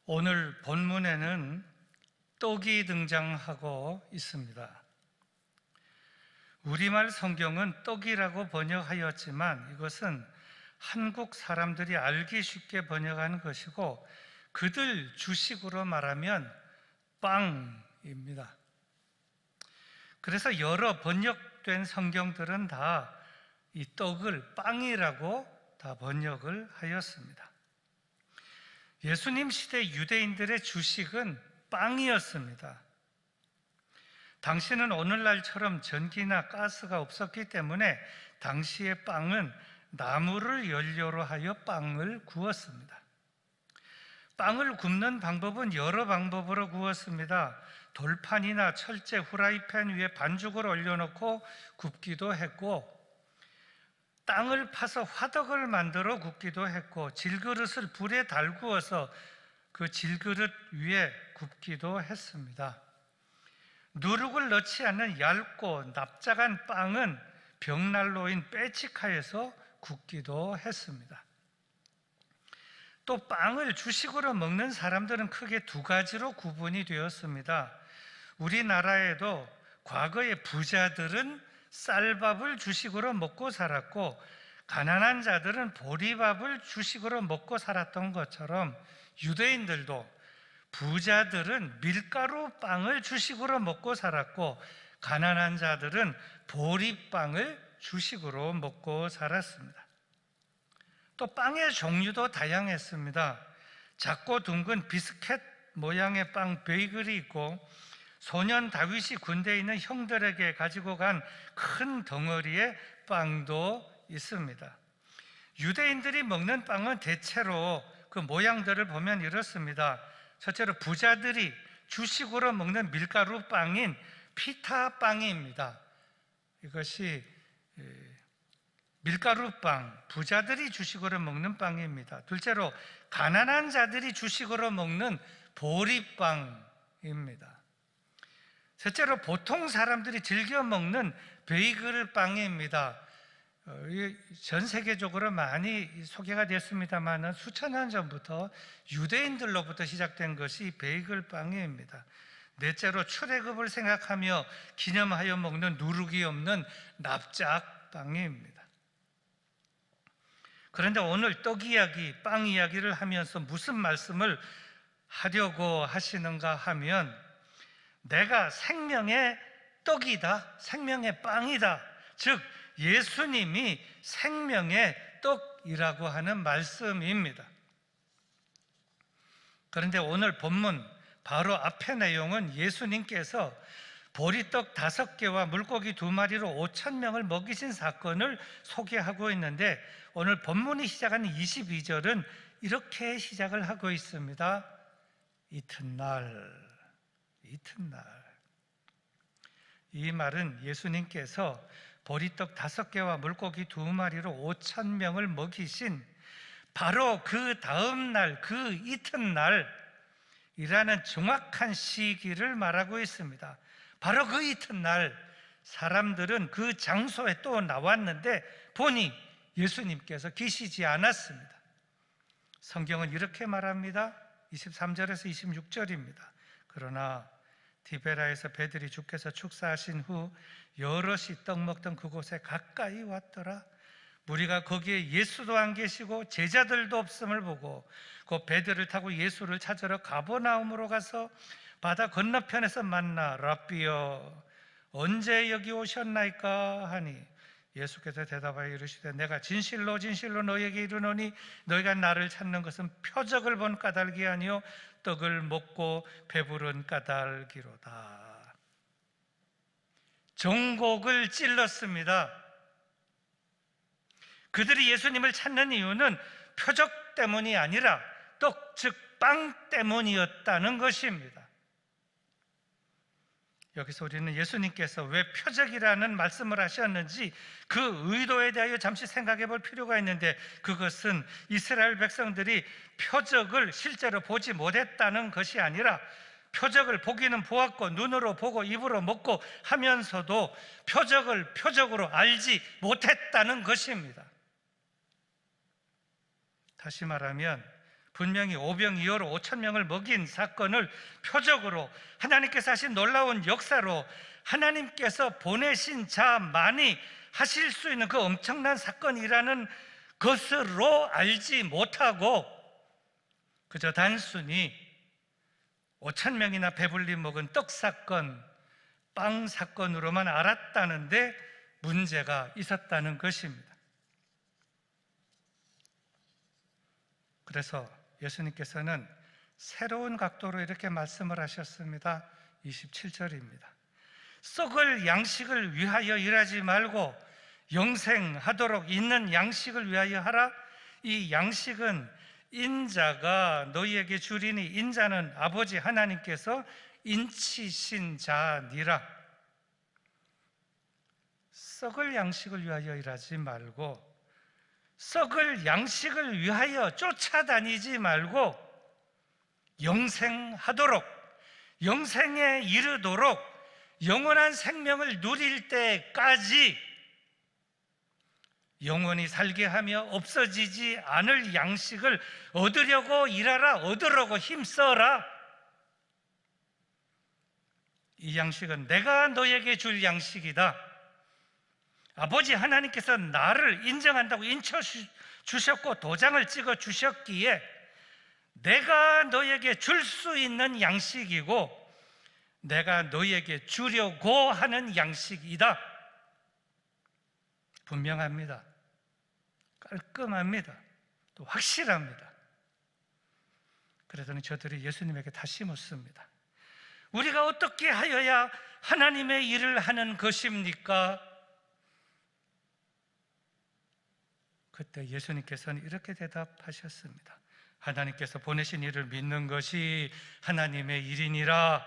오늘 본문에는 떡이 등장하고 있습니다. 우리말 성경은 떡이라고 번역하였지만 이것은 한국 사람들이 알기 쉽게 번역한 것이고 그들 주식으로 말하면 빵입니다. 그래서 여러 번역된 성경들은 다 이 떡을 빵이라고 다 번역을 하였습니다. 예수님 시대 유대인들의 주식은 빵이었습니다. 당시는 오늘날처럼 전기나 가스가 없었기 때문에 당시의 빵은 나무를 연료로 하여 빵을 구웠습니다. 빵을 굽는 방법은 여러 방법으로 구웠습니다. 돌판이나 철제 후라이팬 위에 반죽을 올려놓고 굽기도 했고, 땅을 파서 화덕을 만들어 굽기도 했고, 질그릇을 불에 달구어서 그 질그릇 위에 굽기도 했습니다. 누룩을 넣지 않는 얇고 납작한 빵은 벽난로인 빼치카에서 굽기도 했습니다. 또 빵을 주식으로 먹는 사람들은 크게 두 가지로 구분이 되었습니다. 우리나라에도 과거의 부자들은 쌀밥을 주식으로 먹고 살았고 가난한 자들은 보리밥을 주식으로 먹고 살았던 것처럼 유대인들도 부자들은 밀가루 빵을 주식으로 먹고 살았고 가난한 자들은 보리빵을 주식으로 먹고 살았습니다. 또 빵의 종류도 다양했습니다. 작고 둥근 비스켓 모양의 빵 베이글이 있고 소년 다윗이 군대에 있는 형들에게 가지고 간 큰 덩어리의 빵도 있습니다. 유대인들이 먹는 빵은 대체로 그 모양들을 보면 이렇습니다. 첫째로 부자들이 주식으로 먹는 밀가루 빵인 피타 빵입니다. 이것이 밀가루 빵, 부자들이 주식으로 먹는 빵입니다. 둘째로 가난한 자들이 주식으로 먹는 보리빵입니다. 셋째로 보통 사람들이 즐겨 먹는 베이글 빵입니다. 전 세계적으로 많이 소개가 됐습니다만 수천 년 전부터 유대인들로부터 시작된 것이 베이글 빵입니다. 넷째로 출애굽을 생각하며 기념하여 먹는 누룩이 없는 납작 빵입니다. 그런데 오늘 떡 이야기, 빵 이야기를 하면서 무슨 말씀을 하려고 하시는가 하면 내가 생명의 떡이다, 생명의 빵이다, 즉 예수님이 생명의 떡이라고 하는 말씀입니다. 그런데 오늘 본문 바로 앞의 내용은 예수님께서 보리떡 5개와 물고기 2마리로 5,000명을 먹이신 사건을 소개하고 있는데 오늘 본문이 시작하는 22절은 이렇게 시작을 하고 있습니다. 이튿날. 이 말은 예수님께서 보리떡 5개와 물고기 2마리로 5,000명을 먹이신 바로 그 다음 날, 그 이튿날이라는 정확한 시기를 말하고 있습니다. 바로 그 이튿날 사람들은 그 장소에 또 나왔는데 보니 예수님께서 계시지 않았습니다. 성경은 이렇게 말합니다. 23절에서 26절입니다. 그러나 디베라에서 배들이 주께서 축사하신 후 여럿이 떡 먹던 그곳에 가까이 왔더라. 무리가 거기에 예수도 안 계시고 제자들도 없음을 보고 그 배들을 타고 예수를 찾으러 가버나움으로 가서 바다 건너편에서 만나 랍비여 언제 여기 오셨나이까 하니 예수께서 대답하여 이르시되 내가 진실로 진실로 너희에게 이르노니 너희가 나를 찾는 것은 표적을 본 까닭이 아니요 떡을 먹고 배부른 까닭이로다. 정곡을 찔렀습니다. 그들이 예수님을 찾는 이유는 표적 때문이 아니라 떡, 즉 빵 때문이었다는 것입니다. 여기서 우리는 예수님께서 왜 표적이라는 말씀을 하셨는지 그 의도에 대하여 잠시 생각해 볼 필요가 있는데 그것은 이스라엘 백성들이 표적을 실제로 보지 못했다는 것이 아니라 표적을 보기는 보았고 눈으로 보고 입으로 먹고 하면서도 표적을 표적으로 알지 못했다는 것입니다. 다시 말하면 분명히 오병이어로 5천 명을 먹인 사건을 표적으로 하나님께서 하신 놀라운 역사로 하나님께서 보내신 자만이 하실 수 있는 그 엄청난 사건이라는 것으로 알지 못하고 그저 단순히 5천 명이나 배불리 먹은 떡 사건, 빵 사건으로만 알았다는데 문제가 있었다는 것입니다. 그래서 예수님께서는 새로운 각도로 이렇게 말씀을 하셨습니다. 27절입니다. 썩을 양식을 위하여 일하지 말고 영생하도록 있는 양식을 위하여 하라. 이 양식은 인자가 너희에게 주리니 인자는 아버지 하나님께서 인치신 자니라. 썩을 양식을 위하여 일하지 말고 썩을 양식을 위하여 쫓아다니지 말고 영생하도록, 영생에 이르도록, 영원한 생명을 누릴 때까지 영원히 살게 하며 없어지지 않을 양식을 얻으려고 일하라. 얻으려고 힘써라. 이 양식은 내가 너에게 줄 양식이다. 아버지 하나님께서 나를 인정한다고 인쳐주셨고 도장을 찍어 주셨기에 내가 너에게 줄 수 있는 양식이고 내가 너에게 주려고 하는 양식이다. 분명합니다. 깔끔합니다. 또 확실합니다. 그러더니 저들이 예수님에게 다시 묻습니다. 우리가 어떻게 하여야 하나님의 일을 하는 것입니까? 그때 예수님께서는 이렇게 대답하셨습니다. 하나님께서 보내신 일을 믿는 것이 하나님의 일이니라.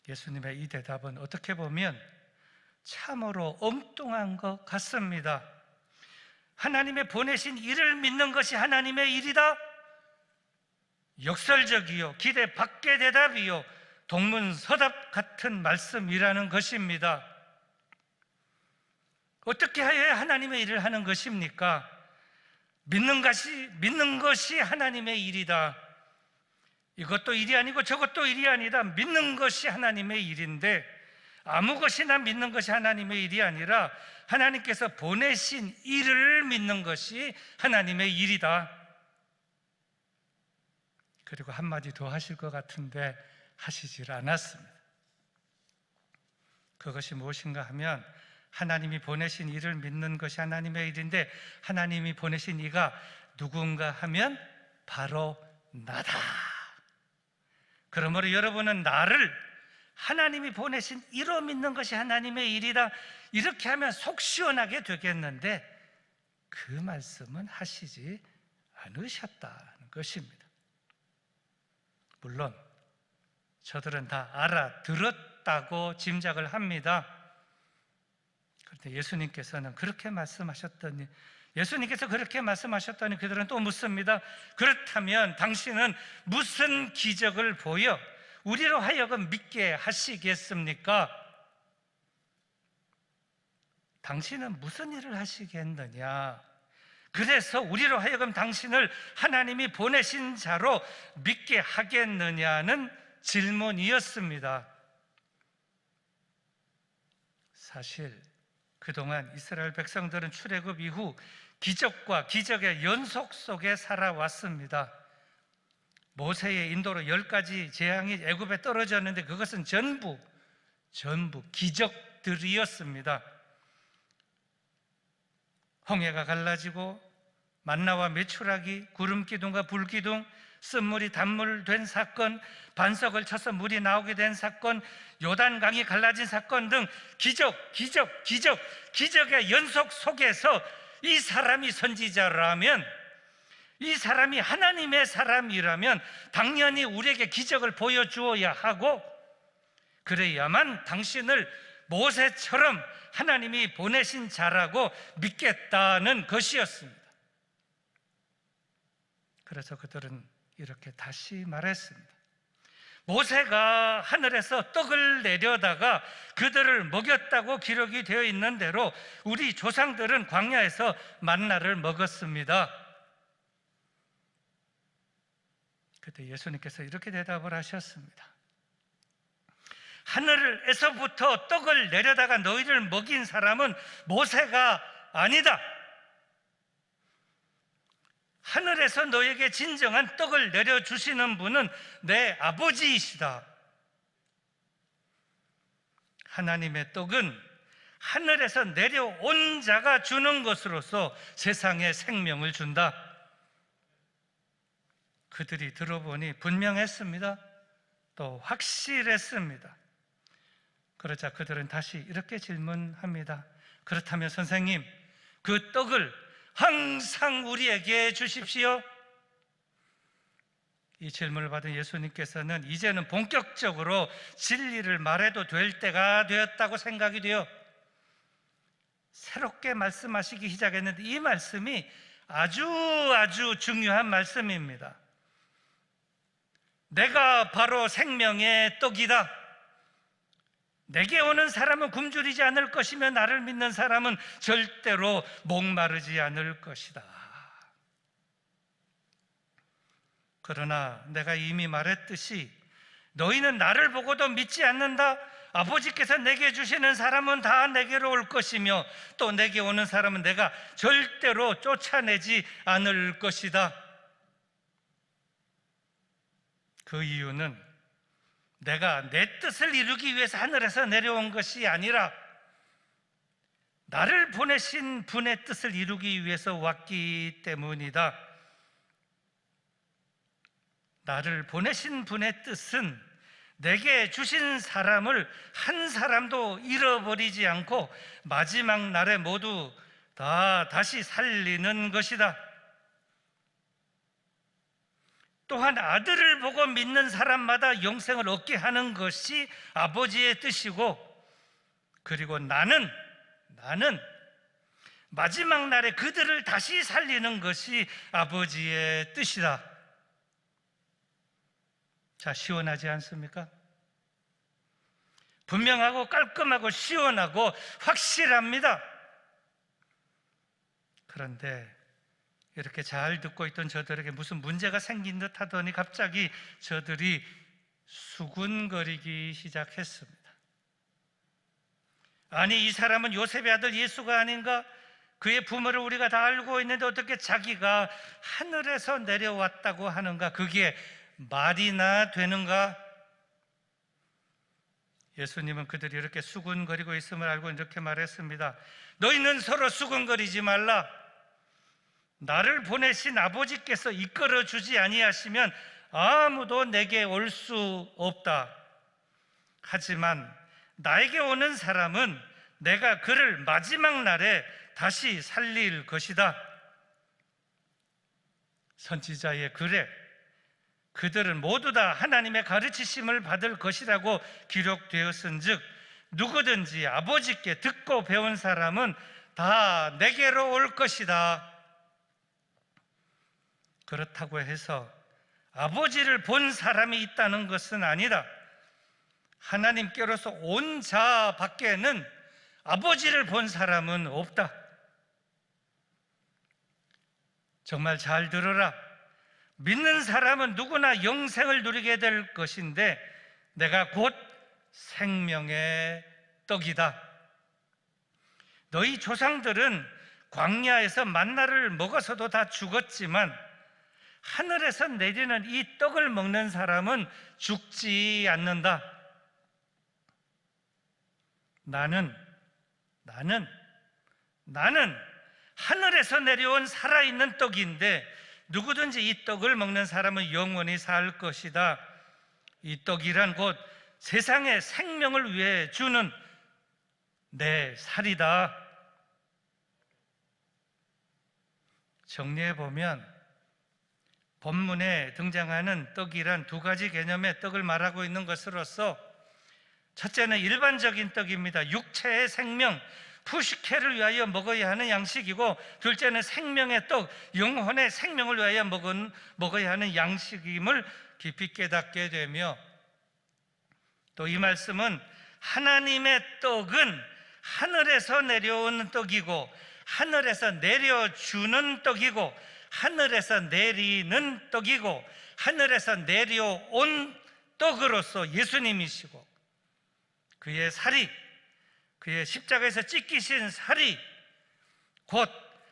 예수님의 이 대답은 어떻게 보면 참으로 엉뚱한 것 같습니다. 하나님의 보내신 일을 믿는 것이 하나님의 일이다? 역설적이요, 기대 밖의 대답이요, 동문서답 같은 말씀이라는 것입니다. 어떻게 하여야 하나님의 일을 하는 것입니까? 믿는 것이 하나님의 일이다. 이것도 일이 아니고 저것도 일이 아니다. 믿는 것이 하나님의 일인데 아무 것이나 믿는 것이 하나님의 일이 아니라 하나님께서 보내신 일을 믿는 것이 하나님의 일이다. 그리고 한마디 더 하실 것 같은데 하시질 않았습니다. 그것이 무엇인가 하면 하나님이 보내신 일을 믿는 것이 하나님의 일인데 하나님이 보내신 이가 누군가 하면 바로 나다. 그러므로 여러분은 나를 하나님이 보내신 이로 믿는 것이 하나님의 일이다. 이렇게 하면 속 시원하게 되겠는데 그 말씀은 하시지 않으셨다는 것입니다. 물론 저들은 다 알아들었다고 짐작을 합니다. 그런데 예수님께서는 그렇게 말씀하셨더니 그들은 또 묻습니다. 그렇다면 당신은 무슨 기적을 보여 우리로 하여금 믿게 하시겠습니까? 당신은 무슨 일을 하시겠느냐? 그래서 우리로 하여금 당신을 하나님이 보내신 자로 믿게 하겠느냐는 질문이었습니다. 사실 그동안 이스라엘 백성들은 출애굽 이후 기적과 기적의 연속 속에 살아왔습니다. 모세의 인도로 10가지 재앙이 애굽에 떨어졌는데 그것은 전부 기적들이었습니다. 홍해가 갈라지고 만나와 메추라기, 구름기둥과 불기둥, 쓴물이 단물 된 사건, 반석을 쳐서 물이 나오게 된 사건, 요단강이 갈라진 사건 등 기적의 연속 속에서 이 사람이 선지자라면, 이 사람이 하나님의 사람이라면 당연히 우리에게 기적을 보여주어야 하고, 그래야만 당신을 모세처럼 하나님이 보내신 자라고 믿겠다는 것이었습니다. 그래서 그들은 이렇게 다시 말했습니다. 모세가 하늘에서 떡을 내려다가 그들을 먹였다고 기록이 되어 있는 대로 우리 조상들은 광야에서 만나를 먹었습니다. 그때 예수님께서 이렇게 대답을 하셨습니다. 하늘에서부터 떡을 내려다가 너희를 먹인 사람은 모세가 아니다. 하늘에서 너에게 진정한 떡을 내려주시는 분은 내 아버지이시다. 하나님의 떡은 하늘에서 내려온 자가 주는 것으로서 세상에 생명을 준다. 그들이 들어보니 분명했습니다. 또 확실했습니다. 그러자 그들은 다시 이렇게 질문합니다. 그렇다면 선생님, 그 떡을 항상 우리에게 주십시오. 이 질문을 받은 예수님께서는 이제는 본격적으로 진리를 말해도 될 때가 되었다고 생각이 돼요. 새롭게 말씀하시기 시작했는데 이 말씀이 아주 중요한 말씀입니다. 내가 바로 생명의 떡이다. 내게 오는 사람은 굶주리지 않을 것이며 나를 믿는 사람은 절대로 목마르지 않을 것이다. 그러나 내가 이미 말했듯이 너희는 나를 보고도 믿지 않는다. 아버지께서 내게 주시는 사람은 다 내게로 올 것이며 또 내게 오는 사람은 내가 절대로 쫓아내지 않을 것이다. 그 이유는 내가 내 뜻을 이루기 위해서 하늘에서 내려온 것이 아니라 나를 보내신 분의 뜻을 이루기 위해서 왔기 때문이다. 나를 보내신 분의 뜻은 내게 주신 사람을 한 사람도 잃어버리지 않고 마지막 날에 모두 다 다시 살리는 것이다. 또한 아들을 보고 믿는 사람마다 영생을 얻게 하는 것이 아버지의 뜻이고, 그리고 나는 마지막 날에 그들을 다시 살리는 것이 아버지의 뜻이다. 자, 시원하지 않습니까? 분명하고 깔끔하고 시원하고 확실합니다. 그런데 이렇게 잘 듣고 있던 저들에게 무슨 문제가 생긴 듯 하더니 갑자기 저들이 수군거리기 시작했습니다. 아니, 이 사람은 요셉의 아들 예수가 아닌가? 그의 부모를 우리가 다 알고 있는데 어떻게 자기가 하늘에서 내려왔다고 하는가? 그게 말이나 되는가? 예수님은 그들이 이렇게 수군거리고 있음을 알고 이렇게 말했습니다. 너희는 서로 수군거리지 말라. 나를 보내신 아버지께서 이끌어 주지 아니하시면 아무도 내게 올 수 없다. 하지만 나에게 오는 사람은 내가 그를 마지막 날에 다시 살릴 것이다. 선지자의 글에 그들은 모두 다 하나님의 가르치심을 받을 것이라고 기록되었은즉 누구든지 아버지께 듣고 배운 사람은 다 내게로 올 것이다. 그렇다고 해서 아버지를 본 사람이 있다는 것은 아니다. 하나님께로서 온 자 밖에는 아버지를 본 사람은 없다. 정말 잘 들어라. 믿는 사람은 누구나 영생을 누리게 될 것인데 내가 곧 생명의 떡이다. 너희 조상들은 광야에서 만나를 먹어서도 다 죽었지만 하늘에서 내리는 이 떡을 먹는 사람은 죽지 않는다. 나는 하늘에서 내려온 살아있는 떡인데 누구든지 이 떡을 먹는 사람은 영원히 살 것이다. 이 떡이란 곧 세상의 생명을 위해 주는 내 살이다. 정리해보면 본문에 등장하는 떡이란 두 가지 개념의 떡을 말하고 있는 것으로서 첫째는 일반적인 떡입니다. 육체의 생명, 푸시케를 위하여 먹어야 하는 양식이고, 둘째는 생명의 떡, 영혼의 생명을 위하여 먹어야 하는 양식임을 깊이 깨닫게 되며, 또 이 말씀은 하나님의 떡은 하늘에서 내려오는 떡이고 하늘에서 내려주는 떡이고 하늘에서 내리는 떡이고 하늘에서 내려온 떡으로서 예수님이시고, 그의 살이, 그의 십자가에서 찢기신 살이 곧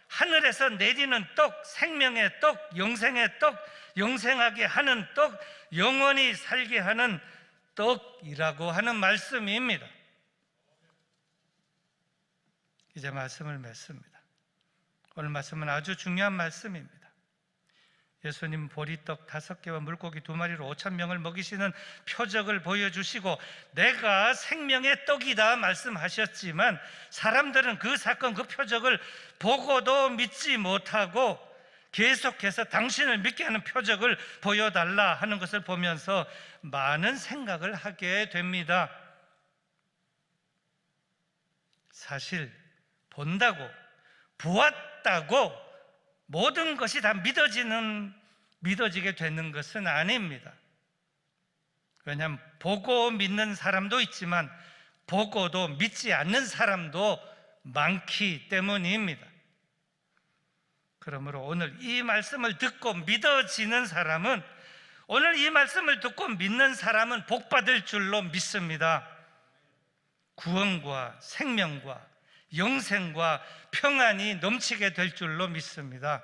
하늘에서 내리는 떡, 생명의 떡, 영생의 떡, 영생하게 하는 떡, 영원히 살게 하는 떡이라고 하는 말씀입니다. 이제 말씀을 맺습니다. 오늘 말씀은 아주 중요한 말씀입니다. 예수님 보리떡 5개와 물고기 2마리로 5,000명을 먹이시는 표적을 보여주시고 내가 생명의 떡이다 말씀하셨지만, 사람들은 그 사건, 그 표적을 보고도 믿지 못하고 계속해서 당신을 믿게 하는 표적을 보여달라 하는 것을 보면서 많은 생각을 하게 됩니다. 사실 본다고, 보았다고 모든 것이 다 믿어지게 되는 것은 아닙니다. 왜냐하면 보고 믿는 사람도 있지만 보고도 믿지 않는 사람도 많기 때문입니다. 그러므로 오늘 이 말씀을 듣고 믿어지는 사람은, 오늘 이 말씀을 듣고 믿는 사람은 복받을 줄로 믿습니다. 구원과 생명과 영생과 평안이 넘치게 될 줄로 믿습니다.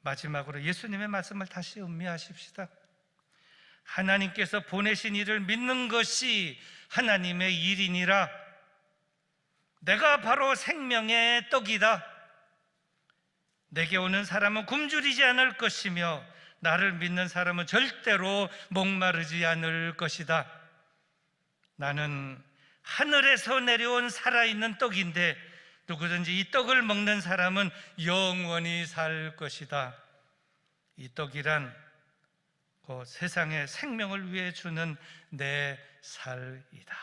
마지막으로 예수님의 말씀을 다시 음미하십시다. 하나님께서 보내신 이를 믿는 것이 하나님의 일이니라. 내가 바로 생명의 떡이다. 내게 오는 사람은 굶주리지 않을 것이며 나를 믿는 사람은 절대로 목마르지 않을 것이다. 나는 하늘에서 내려온 살아있는 떡인데 누구든지 이 떡을 먹는 사람은 영원히 살 것이다. 이 떡이란 그 세상의 생명을 위해 주는 내 살이다.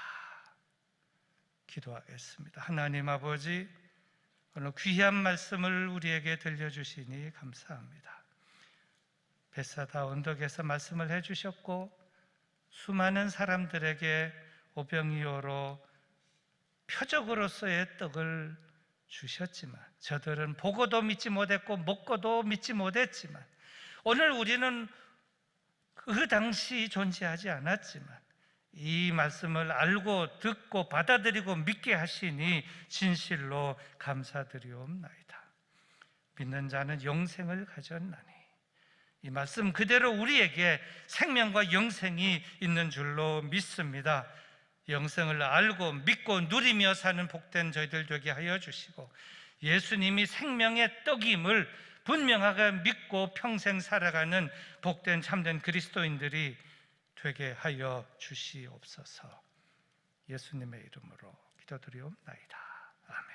기도하겠습니다. 하나님 아버지, 오늘 귀한 말씀을 우리에게 들려주시니 감사합니다. 벳사다 언덕에서 말씀을 해주셨고 수많은 사람들에게 오병이어로 표적으로서의 떡을 주셨지만 저들은 보고도 믿지 못했고 먹고도 믿지 못했지만, 오늘 우리는 그 당시 존재하지 않았지만 이 말씀을 알고 듣고 받아들이고 믿게 하시니 진실로 감사드리옵나이다. 믿는 자는 영생을 가졌나니 이 말씀 그대로 우리에게 생명과 영생이 있는 줄로 믿습니다. 영생을 알고 믿고 누리며 사는 복된 저희들 되게 하여 주시고, 예수님이 생명의 떡임을 분명하게 믿고 평생 살아가는 복된 참된 그리스도인들이 되게 하여 주시옵소서. 예수님의 이름으로 기도드리옵나이다. 아멘.